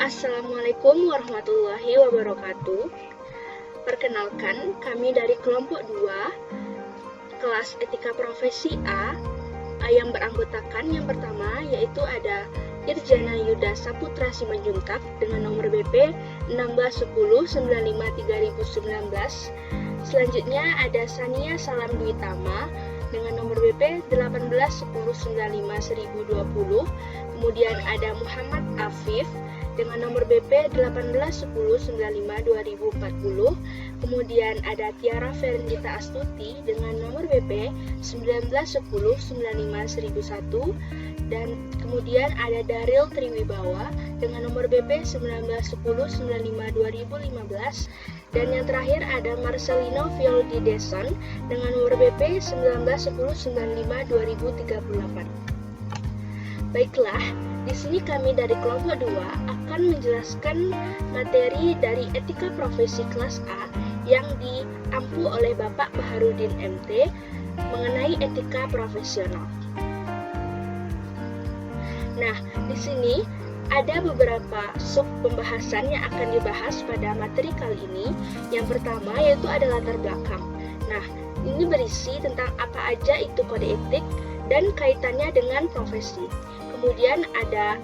Assalamualaikum warahmatullahi wabarakatuh. Perkenalkan, kami dari kelompok 2, kelas Etika Profesi A, yang beranggotakan yang pertama yaitu ada Irjana Yuda Saputra Simanjuntak dengan nomor BP 1610953019. Selanjutnya ada Sania Salam Dwi Tama dengan nomor BP 181095020. Kemudian ada Muhammad Afif dengan nomor BP 181095240. Kemudian ada Tiara Ferendita Astuti dengan nomor BP 191095101. Dan kemudian ada Daril Triwibawa dengan nomor BP 191095215. Dan yang terakhir ada Marcelino Violdi Deson dengan nomor BP 191095238. Baiklah, di sini kami dari kelompok 2 akan menjelaskan materi dari etika profesi kelas A yang diampu oleh Bapak Baharudin MT mengenai etika profesional. Nah, di sini ada beberapa sub pembahasan yang akan dibahas pada materi kali ini. Yang pertama yaitu ada latar belakang. Nah, ini berisi tentang apa aja itu kode etik dan kaitannya dengan profesi. Kemudian ada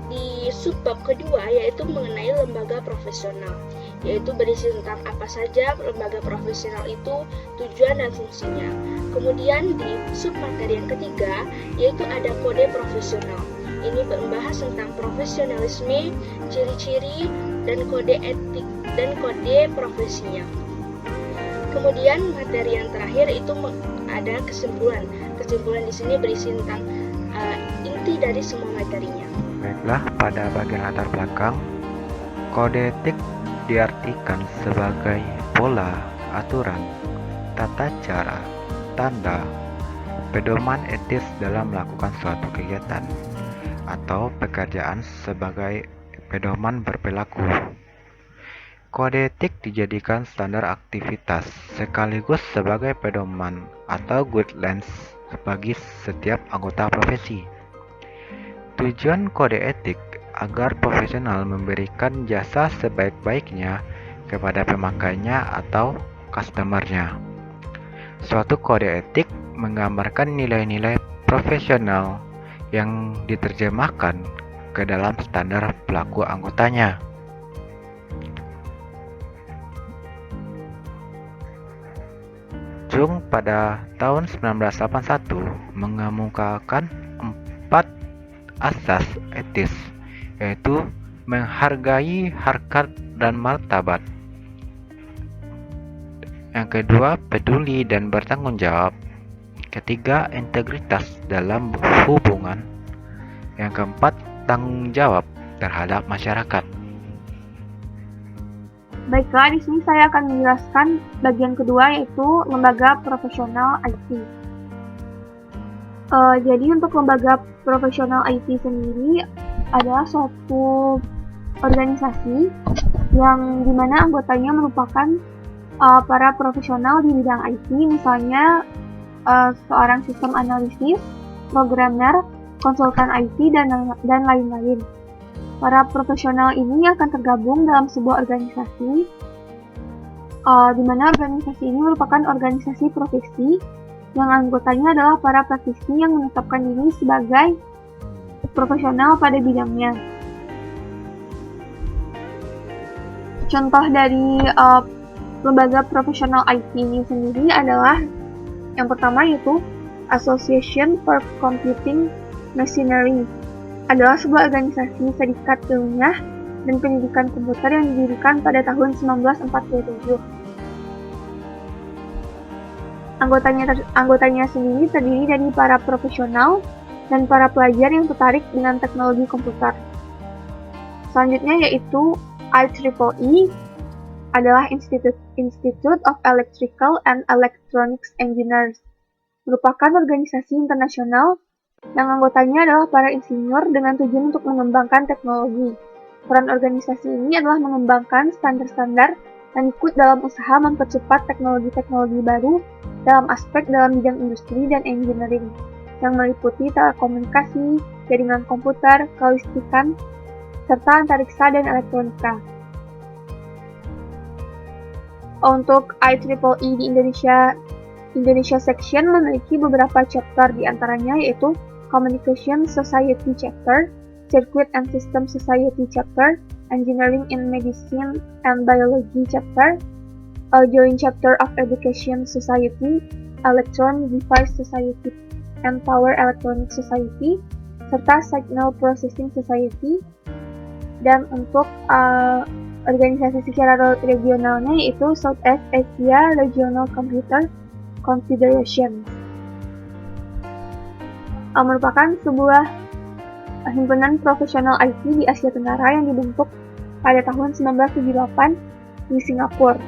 di subbab kedua yaitu mengenai lembaga profesional, yaitu berisi tentang apa saja lembaga profesional itu, tujuan dan fungsinya. Kemudian di submateri yang ketiga yaitu ada kode profesional. Ini membahas tentang profesionalisme, ciri-ciri, dan kode etik dan kode profesinya. Kemudian materi yang terakhir itu ada kesimpulan. Kesimpulan di sini berisi tentang inti dari semua materinya. Baiklah, pada bagian latar belakang, kode etik diartikan sebagai pola, aturan, tata cara, tanda, pedoman etis dalam melakukan suatu kegiatan atau pekerjaan sebagai pedoman berperilaku. Kode etik dijadikan standar aktivitas sekaligus sebagai pedoman atau guidelines bagi setiap anggota profesi. Tujuan kode etik agar profesional memberikan jasa sebaik-baiknya kepada pemakainya atau customernya. Suatu kode etik menggambarkan nilai-nilai profesional yang diterjemahkan ke dalam standar pelaku anggotanya. Jung pada tahun 1981 mengemukakan 4 asas etis, yaitu menghargai harkat dan martabat. Yang kedua, peduli dan bertanggung jawab. Ketiga, integritas dalam hubungan. Yang keempat, tanggung jawab terhadap masyarakat. Baiklah, di sini saya akan menjelaskan bagian kedua yaitu lembaga profesional IT. Jadi untuk lembaga profesional IT sendiri adalah suatu organisasi yang dimana anggotanya merupakan para profesional di bidang IT, misalnya seorang sistem analisis, programmer, konsultan IT, dan lain-lain. Para profesional ini akan tergabung dalam sebuah organisasi, di mana organisasi ini merupakan organisasi profesi yang anggotanya adalah para praktisi yang menetapkan diri sebagai profesional pada bidangnya. Contoh dari lembaga profesional IT ini sendiri adalah yang pertama yaitu Association for Computing Machinery. Adalah sebuah organisasi serikat ilmiah dan pendidikan komputer yang didirikan pada tahun 1947. Anggotanya sendiri terdiri dari para profesional dan para pelajar yang tertarik dengan teknologi komputer. Selanjutnya yaitu IEEE adalah Institute of Electrical and Electronics Engineers, merupakan organisasi internasional yang anggotanya adalah para insinyur dengan tujuan untuk mengembangkan teknologi. Peran organisasi ini adalah mengembangkan standar-standar yang ikut dalam usaha mempercepat teknologi-teknologi baru dalam bidang industri dan engineering, yang meliputi telekomunikasi, jaringan komputer, kelistrikan, serta antariksa dan elektronika. Untuk IEEE di Indonesia Section memiliki beberapa chapter, di antaranya yaitu Communication Society Chapter, Circuit and System Society Chapter, Engineering in Medicine and Biology Chapter, Joint Chapter of Education Society, Electron Device Society, and Power Electronic Society, serta Signal Processing Society. Dan untuk organisasi secara regionalnya yaitu Southeast Asia Regional Computer Confederation. Merupakan sebuah himpunan profesional IT di Asia Tenggara yang dibentuk pada tahun 1978 di Singapura.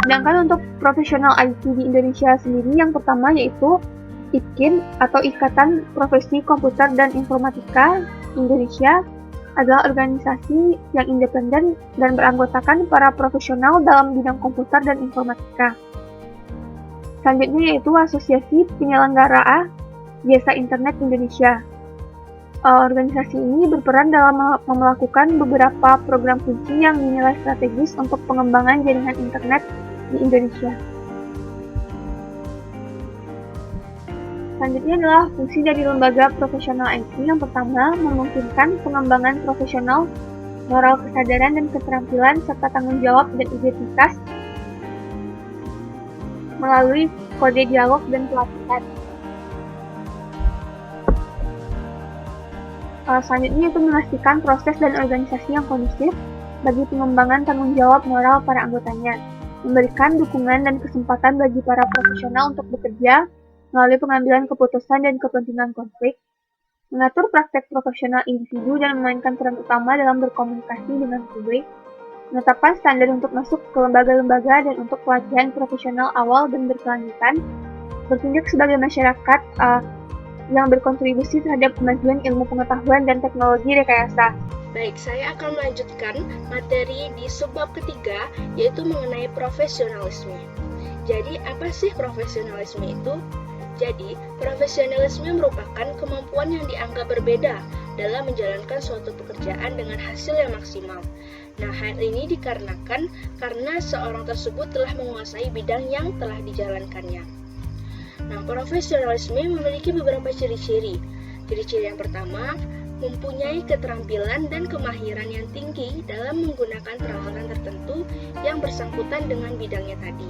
Sedangkan untuk profesional IT di Indonesia sendiri, yang pertama yaitu IPKIN atau Ikatan Profesi Komputer dan Informatika Indonesia, adalah organisasi yang independen dan beranggotakan para profesional dalam bidang komputer dan informatika. Selanjutnya yaitu Asosiasi Penyelenggara Jasa Internet Indonesia. Organisasi ini berperan dalam melakukan beberapa program kunci yang dinilai strategis untuk pengembangan jaringan internet di Indonesia. Selanjutnya adalah fungsi dari lembaga profesional IT. Yang pertama, memungkinkan pengembangan profesional, moral kesadaran dan keterampilan, serta tanggung jawab dan identitas melalui kode dialog dan pelatihan. Selanjutnya itu memastikan proses dan organisasi yang kondusif bagi pengembangan tanggung jawab moral para anggotanya, memberikan dukungan dan kesempatan bagi para profesional untuk bekerja melalui pengambilan keputusan dan kepentingan konflik, mengatur praktek profesional individu dan memainkan peran utama dalam berkomunikasi dengan publik, menetapkan standar untuk masuk ke lembaga-lembaga dan untuk pelatihan profesional awal dan berkelanjutan, bertindak sebagai masyarakat yang berkontribusi terhadap kemajuan ilmu pengetahuan dan teknologi rekayasa. Baik, saya akan melanjutkan materi di subbab ketiga, yaitu mengenai profesionalisme. Jadi, apa sih profesionalisme itu? Jadi, profesionalisme merupakan kemampuan yang dianggap berbeda dalam menjalankan suatu pekerjaan dengan hasil yang maksimal. Nah, hal ini dikarenakan karena seorang tersebut telah menguasai bidang yang telah dijalankannya. Nah, profesionalisme memiliki beberapa ciri-ciri. Ciri-ciri yang pertama, mempunyai keterampilan dan kemahiran yang tinggi dalam menggunakan peralatan tertentu yang bersangkutan dengan bidangnya tadi.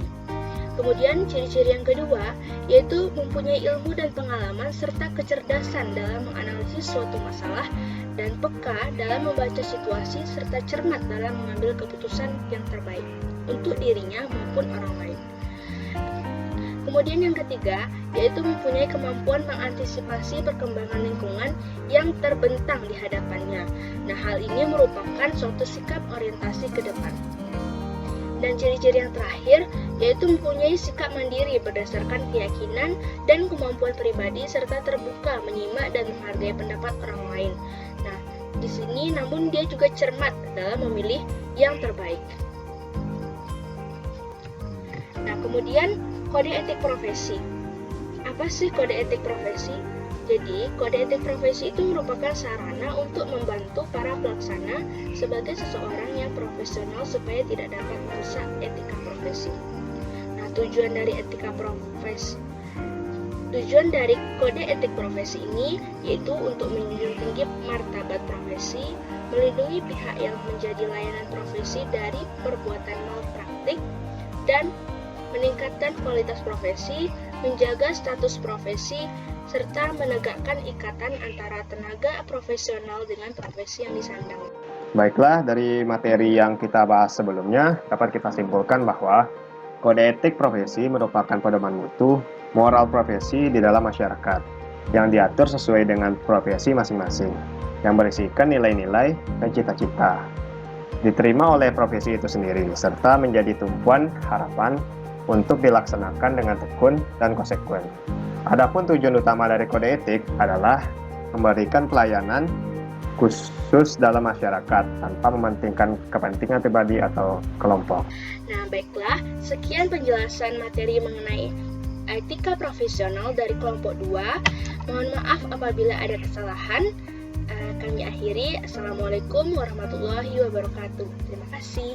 Kemudian ciri-ciri yang kedua yaitu mempunyai ilmu dan pengalaman serta kecerdasan dalam menganalisis suatu masalah dan peka dalam membaca situasi serta cermat dalam mengambil keputusan yang terbaik untuk dirinya maupun orang lain. Kemudian yang ketiga yaitu mempunyai kemampuan mengantisipasi perkembangan lingkungan yang terbentang di hadapannya. Nah, hal ini merupakan suatu sikap orientasi ke depan. Dan ciri-ciri yang terakhir yaitu mempunyai sikap mandiri berdasarkan keyakinan dan kemampuan pribadi serta terbuka menyimak dan menghargai pendapat orang lain. Nah, di sini namun dia juga cermat dalam memilih yang terbaik. Nah, kemudian kode etik profesi. Apa sih kode etik profesi? Jadi, kode etik profesi itu merupakan sarana untuk membantu para pelaksana sebagai seseorang yang profesional supaya tidak dapat merusak etika profesi. Nah, tujuan dari kode etik profesi ini yaitu untuk menjunjung tinggi martabat profesi, melindungi pihak yang menjadi layanan profesi dari perbuatan malpraktik, dan meningkatkan kualitas profesi, menjaga status profesi, serta menegakkan ikatan antara tenaga profesional dengan profesi yang disandang. Baiklah, dari materi yang kita bahas sebelumnya, dapat kita simpulkan bahwa kode etik profesi merupakan pedoman mutu moral profesi di dalam masyarakat, yang diatur sesuai dengan profesi masing-masing, yang berisikan nilai-nilai dan cita-cita, diterima oleh profesi itu sendiri, serta menjadi tumpuan harapan untuk dilaksanakan dengan tekun dan konsekuen. Adapun tujuan utama dari kode etik adalah memberikan pelayanan khusus dalam masyarakat tanpa mementingkan kepentingan pribadi atau kelompok. Nah, baiklah, sekian penjelasan materi mengenai etika profesional dari kelompok 2. Mohon maaf apabila ada kesalahan. Kami akhiri. Assalamualaikum warahmatullahi wabarakatuh. Terima kasih.